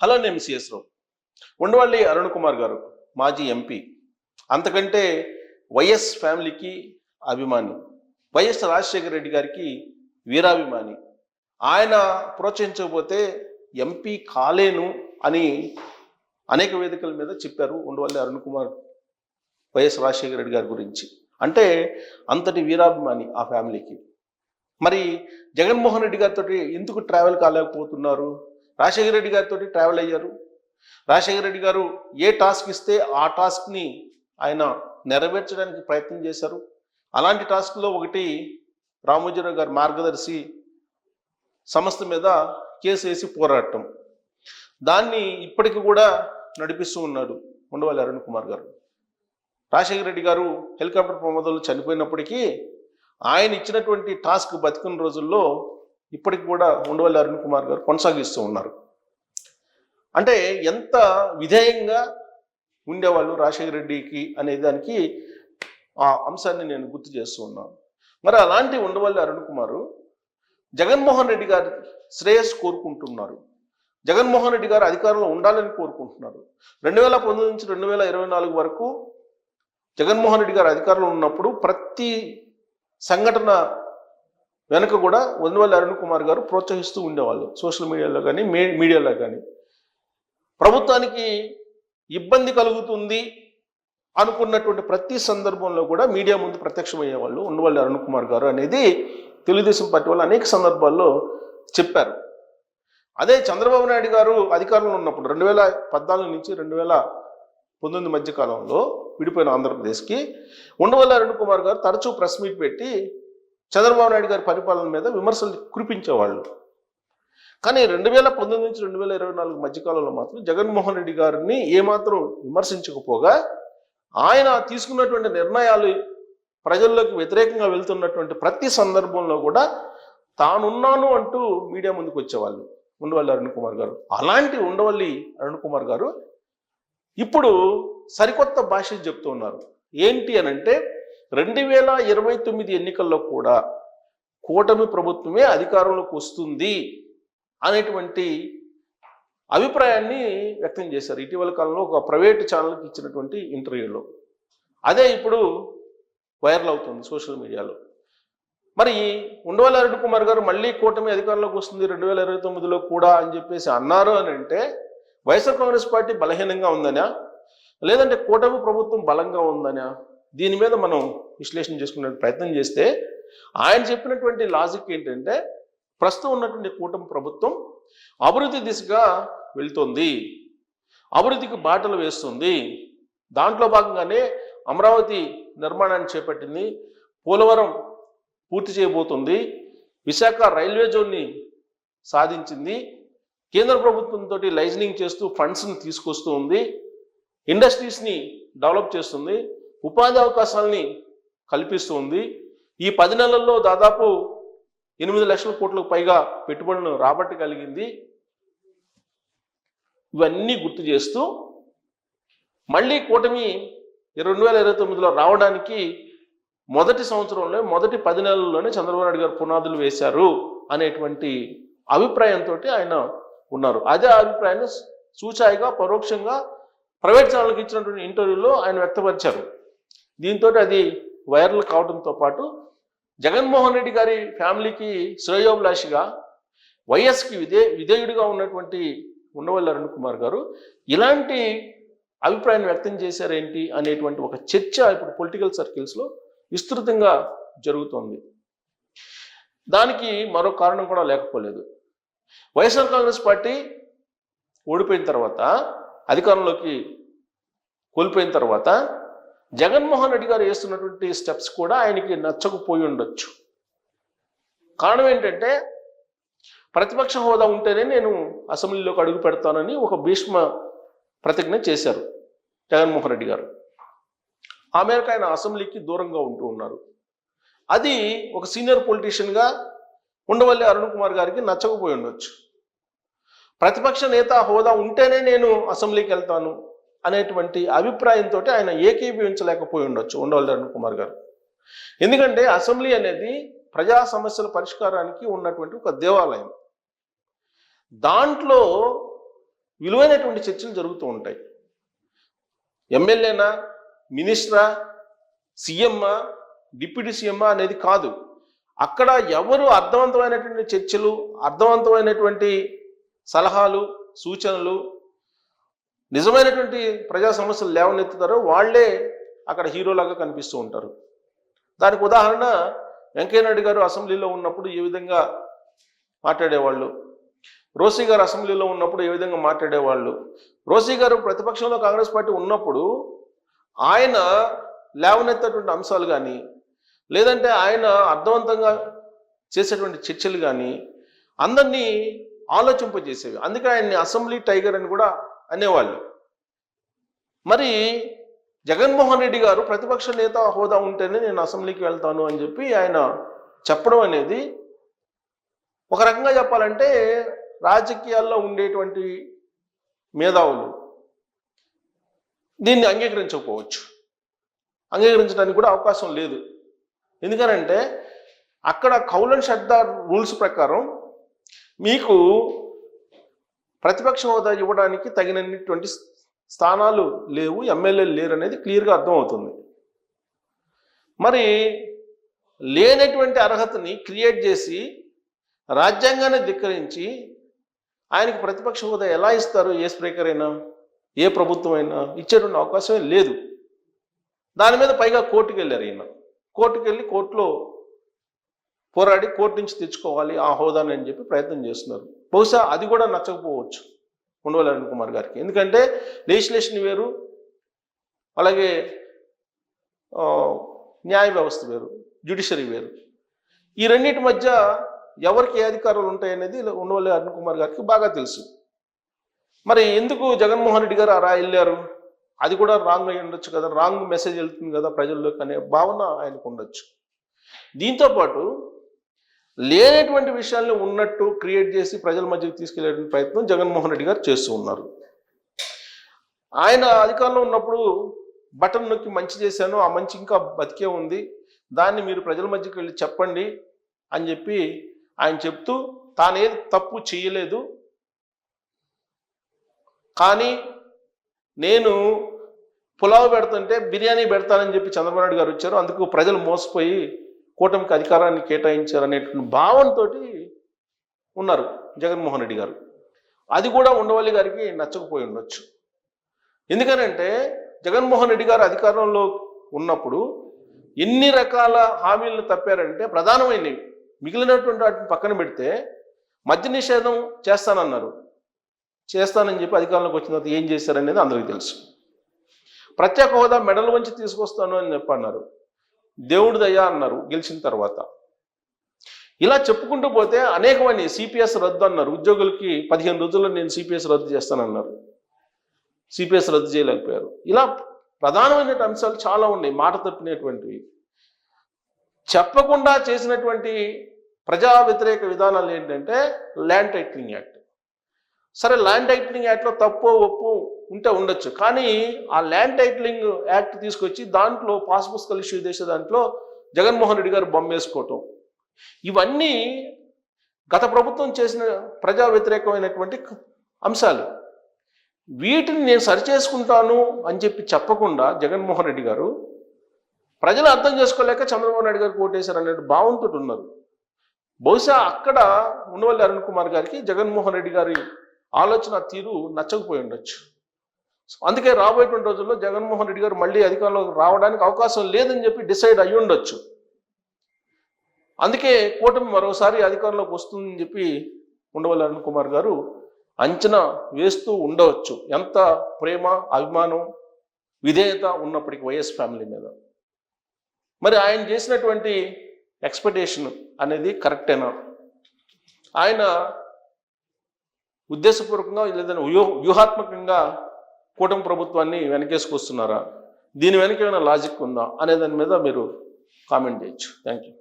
Hello, నేను CS రావు. ఉండవల్లి అరుణ్ కుమార్ గారు మాజీ ఎంపీ, అంతకంటే వైఎస్ ఫ్యామిలీకి అభిమాని, వైఎస్ రాజశేఖర రెడ్డి గారికి వీరాభిమాని. ఆయన ప్రోత్సహించకపోతే ఎంపీ కాలేను అని అనేక వేదికల మీద చెప్పారు ఉండవల్లి అరుణ్ కుమార్ వైఎస్ రాజశేఖర రెడ్డి గారి గురించి. అంటే అంతటి వీరాభిమాని ఆ ఫ్యామిలీకి. మరి జగన్మోహన్ రెడ్డి గారితో ఎందుకు ట్రావెల్ కాలేకపోతున్నారు? రాజశేఖర రెడ్డి గారితో ట్రావెల్ అయ్యారు. రాజశేఖర రెడ్డి గారు ఏ టాస్క్ ఇస్తే ఆ టాస్క్ని ఆయన నెరవేర్చడానికి ప్రయత్నం చేశారు. అలాంటి టాస్క్లో ఒకటి రామోజీరావు గారి మార్గదర్శి సంస్థ మీద కేసు వేసి పోరాటం. దాన్ని ఇప్పటికి కూడా నడిపిస్తూ ఉన్నాడు ఉండవల్లి అరుణ్ కుమార్ గారు. రాజశేఖర రెడ్డి గారు హెలికాప్టర్ ప్రమాదంలో చనిపోయినప్పటికీ ఆయన ఇచ్చినటువంటి టాస్క్ బతికిన రోజుల్లో ఇప్పటికి కూడా ఉండవల్లి అరుణ్ కుమార్ గారు కొనసాగిస్తూ ఉన్నారు. అంటే ఎంత విధేయంగా ఉండేవాళ్ళు రాజశేఖర రెడ్డికి అనే దానికి ఆ అంశాన్ని నేను గుర్తు చేస్తూ ఉన్నాను. మరి అలాంటి ఉండవల్లి అరుణ్ కుమారు జగన్మోహన్ రెడ్డి గారి శ్రేయస్సు కోరుకుంటున్నారు. జగన్మోహన్ రెడ్డి గారు అధికారంలో ఉండాలని కోరుకుంటున్నారు. 2019 నుంచి 2024 వరకు జగన్మోహన్ రెడ్డి గారు అధికారంలో ఉన్నప్పుడు ప్రతి సంఘటన వెనుక కూడా ఉండవల్లి అరుణ్ కుమార్ గారు ప్రోత్సహిస్తూ ఉండేవాళ్ళు. సోషల్ మీడియాలో కానీ మీడియాలో కానీ ప్రభుత్వానికి ఇబ్బంది కలుగుతుంది అనుకున్నటువంటి ప్రతి సందర్భంలో కూడా మీడియా ముందు ప్రత్యక్షమయ్యేవాళ్ళు ఉండవల్లి అరుణ్ కుమార్ గారు అనేది తెలుగుదేశం పార్టీ వాళ్ళు అనేక సందర్భాల్లో చెప్పారు. అదే చంద్రబాబు నాయుడు గారు అధికారంలో ఉన్నప్పుడు 2014 నుంచి 2019 మధ్య కాలంలో విడిపోయిన ఆంధ్రప్రదేశ్కి ఉండవల్లి అరుణ్ కుమార్ గారు తరచూ ప్రెస్ మీట్ పెట్టి చంద్రబాబు నాయుడు గారి పరిపాలన మీద విమర్శలు కురిపించేవాళ్ళు. కానీ 2019 నుంచి 2024 మధ్యకాలంలో మాత్రం జగన్మోహన్ రెడ్డి గారిని ఏమాత్రం విమర్శించకపోగా ఆయన తీసుకున్నటువంటి నిర్ణయాలు ప్రజల్లోకి వ్యతిరేకంగా వెళ్తున్నటువంటి ప్రతి సందర్భంలో కూడా తానున్నాను అంటూ మీడియా ముందుకు వచ్చేవాళ్ళు ఉండవల్లి అరుణ్ కుమార్ గారు. అలాంటి ఉండవల్లి అరుణ్ కుమార్ గారు ఇప్పుడు సరికొత్త భాష చెప్తూ ఉన్నారు. ఏంటి అనంటే 2029 ఎన్నికల్లో కూడా కూటమి ప్రభుత్వమే అధికారంలోకి వస్తుంది అనేటువంటి అభిప్రాయాన్ని వ్యక్తం చేశారు ఇటీవల కాలంలో ఒక ప్రైవేట్ ఛానల్కి ఇచ్చినటువంటి ఇంటర్వ్యూలో. అదే ఇప్పుడు వైరల్ అవుతుంది సోషల్ మీడియాలో. మరి ఉండవల్లి అరుణ్ కుమార్ గారు మళ్ళీ కూటమి అధికారంలోకి వస్తుంది 2029లో కూడా అని చెప్పేసి అన్నారు అని అంటే వైఎస్ఆర్ కాంగ్రెస్ పార్టీ బలహీనంగా ఉందనా, లేదంటే కూటమి ప్రభుత్వం బలంగా ఉందనా? దీని మీద మనం విశ్లేషణ చేసుకునే ప్రయత్నం చేస్తే ఆయన చెప్పినటువంటి లాజిక్ ఏంటంటే ప్రస్తుతం ఉన్నటువంటి కూటమి ప్రభుత్వం అభివృద్ధి దిశగా వెళ్తుంది, అభివృద్ధికి బాటలు వేస్తుంది. దాంట్లో భాగంగానే అమరావతి నిర్మాణాన్ని చేపట్టింది, పోలవరం పూర్తి చేయబోతుంది, విశాఖ రైల్వే జోన్ని సాధించింది, కేంద్ర ప్రభుత్వంతో లైజనింగ్ చేస్తూ ఫండ్స్ని తీసుకొస్తూ ఉంది, ఇండస్ట్రీస్ని డెవలప్ చేస్తుంది, ఉపాధి అవకాశాలని కల్పిస్తుంది. ఈ 10 నెలల్లో దాదాపు 8 లక్షల కోట్లకు పైగా పెట్టుబడులను రాబట్టగలిగింది. ఇవన్నీ గుర్తు చేస్తూ మళ్ళీ కూటమి 2029లో రావడానికి మొదటి సంవత్సరంలో మొదటి 10 నెలల్లోనే చంద్రబాబు నాయుడు గారు పునాదులు వేశారు అనేటువంటి అభిప్రాయంతో ఆయన ఉన్నారు. అదే అభిప్రాయాన్ని సూచాయిగా పరోక్షంగా ప్రైవేట్ ఛానల్కి ఇచ్చినటువంటి ఇంటర్వ్యూలో ఆయన వ్యక్తపరిచారు. దీంతో అది వైరల్ కావడంతో పాటు జగన్మోహన్ రెడ్డి గారి ఫ్యామిలీకి శ్రేయోభిలాషిగా వైఎస్కి విధేయుడిగా ఉన్నటువంటి ఉండవల్లి అరుణ్ కుమార్ గారు ఇలాంటి అభిప్రాయాన్ని వ్యక్తం చేశారేంటి అనేటువంటి ఒక చర్చ ఇప్పుడు పొలిటికల్ సర్కిల్స్లో విస్తృతంగా జరుగుతోంది. దానికి మరో కారణం కూడా లేకపోలేదు. వైఎస్ఆర్ కాంగ్రెస్ పార్టీ ఓడిపోయిన తర్వాత, అధికారంలోకి కోల్పోయిన తర్వాత జగన్మోహన్ రెడ్డి గారు వేస్తున్నటువంటి స్టెప్స్ కూడా ఆయనకి నచ్చకపోయి ఉండొచ్చు. కారణం ఏంటంటే ప్రతిపక్ష హోదా ఉంటేనే నేను అసెంబ్లీలోకి అడుగు పెడతానని ఒక భీష్మ ప్రతిజ్ఞ చేశారు జగన్మోహన్ రెడ్డి గారు. ఆ మేరకు ఆయన అసెంబ్లీకి దూరంగా ఉంటూ ఉన్నారు. అది ఒక సీనియర్ పొలిటీషియన్గా ఉండవల్లి అరుణ్ కుమార్ గారికి నచ్చకపోయి ఉండొచ్చు. ప్రతిపక్ష నేత హోదా ఉంటేనే నేను అసెంబ్లీకి వెళ్తాను అనేటువంటి అభిప్రాయంతో ఆయన ఏకీభవించలేకపోయి ఉండొచ్చు ఉండవల్లి అరుణ్ కుమార్ గారు. ఎందుకంటే అసెంబ్లీ అనేది ప్రజా సమస్యల పరిష్కారానికి ఉన్నటువంటి ఒక దేవాలయం. దాంట్లో విలువైనటువంటి చర్చలు జరుగుతూ ఉంటాయి. ఎమ్మెల్యేనా, మినిస్టరా, సీఎమ్మా, డిప్యూటీ సీఎమ్మా అనేది కాదు. అక్కడ ఎవరు అర్థవంతమైనటువంటి చర్చలు, అర్థవంతమైనటువంటి సలహాలు, సూచనలు, నిజమైనటువంటి ప్రజా సమస్యలు లేవనెత్తుతారో వాళ్ళే అక్కడ హీరోలాగా కనిపిస్తూ ఉంటారు. దానికి ఉదాహరణ వెంకయ్యనాయుడు గారు అసెంబ్లీలో ఉన్నప్పుడు ఏ విధంగా మాట్లాడేవాళ్ళు, రోసీ గారు అసెంబ్లీలో ఉన్నప్పుడు ఏ విధంగా మాట్లాడేవాళ్ళు. రోసీ గారు ప్రతిపక్షంలో కాంగ్రెస్ పార్టీ ఉన్నప్పుడు ఆయన లేవనెత్తేటువంటి అంశాలు కానీ, లేదంటే ఆయన అర్థవంతంగా చేసేటువంటి చర్చలు కానీ అందరినీ ఆలోచింపజేసేవి. అందుకే ఆయన్ని అసెంబ్లీ టైగర్ అని కూడా అనేవాళ్ళు. మరి జగన్మోహన్ రెడ్డి గారు ప్రతిపక్ష నేత హోదా ఉంటేనే నేను అసెంబ్లీకి వెళ్తాను అని చెప్పి ఆయన చెప్పడం అనేది ఒక రకంగా చెప్పాలంటే రాజకీయాల్లో ఉండేటువంటి మేధావులు దీన్ని అంగీకరించకపోవచ్చు, అంగీకరించడానికి కూడా అవకాశం లేదు. ఎందుకనంటే అక్కడ కౌలన్ షర్దార్ రూల్స్ ప్రకారం మీకు ప్రతిపక్ష హోదా ఇవ్వడానికి తగినటువంటి స్థానాలు లేవు, ఎమ్మెల్యేలు లేరు అనేది క్లియర్గా అర్థమవుతుంది. మరి లేనటువంటి అర్హతని క్రియేట్ చేసి రాజ్యాంగాన్ని ధిక్కరించి ఆయనకి ప్రతిపక్ష హోదా ఎలా ఇస్తారు? ఏ స్పీకర్ అయినా, ఏ ప్రభుత్వం అయినా ఇచ్చేటువంటి అవకాశమే లేదు. దాని మీద పైగా కోర్టుకు వెళ్ళారు. ఈయన కోర్టుకు వెళ్ళి కోర్టులో పోరాడి కోర్టు నుంచి తెచ్చుకోవాలి ఆ హోదాని అని చెప్పి ప్రయత్నం చేస్తున్నారు. బహుశా అది కూడా నచ్చకపోవచ్చు ఉండవల్లి అరుణ్ కుమార్ గారికి. ఎందుకంటే లెజిస్లేషన్ వేరు, అలాగే న్యాయ వ్యవస్థ వేరు, జ్యుడిషియరీ వేరు. ఈ రెండింటి మధ్య ఎవరికి ఏ అధికారాలు ఉంటాయనేది ఉండవల్లి అరుణ్ కుమార్ గారికి బాగా తెలుసు. మరి ఎందుకు జగన్మోహన్ రెడ్డి గారు అలా వెళ్ళారు? అది కూడా రాంగ్ అయి ఉండొచ్చు కదా, రాంగ్ మెసేజ్ వెళ్తుంది కదా ప్రజల్లోకి అనే భావన ఆయనకు ఉండొచ్చు. దీంతోపాటు లేనటువంటి విషయాల్ని ఉన్నట్టు క్రియేట్ చేసి ప్రజల మధ్యకి తీసుకెళ్లే ప్రయత్నం జగన్మోహన్ రెడ్డి గారు చేస్తూ ఉన్నారు. ఆయన అధికారంలో ఉన్నప్పుడు బటన్ నొక్కి మంచి చేశాను, ఆ మంచి ఇంకా బతికే ఉంది, దాన్ని మీరు ప్రజల మధ్యకి వెళ్ళి చెప్పండి అని చెప్పి ఆయన చెప్తూ తానేది తప్పు చేయలేదు, కానీ నేను పులావ్ పెడుతుంటే బిర్యానీ పెడతానని చెప్పి చంద్రబాబు నాయుడు గారు వచ్చారు, అందుకు ప్రజలు మోసపోయి కూటమికి అధికారాన్ని కేటాయించారు అనేటువంటి భావంతో ఉన్నారు జగన్మోహన్ రెడ్డి గారు. అది కూడా ఉండవల్లి గారికి నచ్చకపోయి ఉండొచ్చు. ఎందుకనంటే జగన్మోహన్ రెడ్డి గారు అధికారంలో ఉన్నప్పుడు ఎన్ని రకాల హామీలను తప్పారంటే ప్రధానమైనవి, మిగిలినటువంటి వాటిని పక్కన పెడితే మద్య నిషేధం చేస్తానన్నారు, చేస్తానని చెప్పి అధికారంలోకి వచ్చిన తర్వాత ఏం చేశారనేది అందరికీ తెలుసు. ప్రత్యేక హోదా మెడల్ వంచి తీసుకొస్తాను అని చెప్పి అన్నారు, దేవుడి దయ అన్నారు గెలిచిన తర్వాత. ఇలా చెప్పుకుంటూ పోతే అనేకమంది సిపిఎస్ రద్దు అన్నారు, ఉద్యోగులకి 15 రోజుల్లో నేను సిపిఎస్ రద్దు చేస్తానన్నారు, సిపిఎస్ రద్దు చేయలేకపోయారు. ఇలా ప్రధానమైన అంశాలు చాలా ఉన్నాయి మాట తప్పినటువంటివి. చెప్పకుండా చేసినటువంటి ప్రజా వ్యతిరేక విధానాలు ఏంటంటే ల్యాండ్ టైటిలింగ్ యాక్ట్. సరే, ల్యాండ్ టైటిలింగ్ యాక్ట్లో తప్పు ఒప్పు ఉంటే ఉండొచ్చు, కానీ ఆ ల్యాండ్ టైటిలింగ్ యాక్ట్ తీసుకొచ్చి దాంట్లో పాస్ పుస్తకాలు ఇష్యూ చేసే దాంట్లో జగన్మోహన్ రెడ్డి గారు బొమ్మ వేసుకోవటం, ఇవన్నీ గత ప్రభుత్వం చేసిన ప్రజా వ్యతిరేకమైనటువంటి అంశాలు. వీటిని నేను సరిచేసుకుంటాను అని చెప్పి చెప్పకుండా జగన్మోహన్ రెడ్డి గారు ప్రజలు అర్థం చేసుకోలేక చంద్రబాబు నాయుడు గారు ఓటేశారు అనే భావంతో ఉన్నారు. బహుశా అక్కడ ఉండవల్లి అరుణ్ కుమార్ గారికి జగన్మోహన్ రెడ్డి గారి ఆలోచన తీరు నచ్చకపోయి ఉండొచ్చు. అందుకే రాబోయేటువంటి రోజుల్లో జగన్మోహన్ రెడ్డి గారు మళ్ళీ అధికారంలోకి రావడానికి అవకాశం లేదని చెప్పి డిసైడ్ అయ్యి ఉండొచ్చు. అందుకే కూటమి మరోసారి అధికారంలోకి వస్తుందని చెప్పి ఉండవల్లి అరుణ్ కుమార్ గారు అంచనా వేస్తూ ఉండవచ్చు, ఎంత ప్రేమ అభిమానం విధేయత ఉన్నప్పటికీ వైఎస్ ఫ్యామిలీ మీద. మరి ఆయన చేసినటువంటి ఎక్స్పెక్టేషన్ అనేది కరెక్టేనా? ఆయన ఉద్దేశపూర్వకంగా లేదా వ్యూహాత్మకంగా కూటమి ప్రభుత్వాన్ని వెనకేసుకొస్తున్నారా? దీని వెనక ఏమైనా లాజిక్ ఉందా అనే దాని మీద మీరు కామెంట్ చేయొచ్చు. Thank you.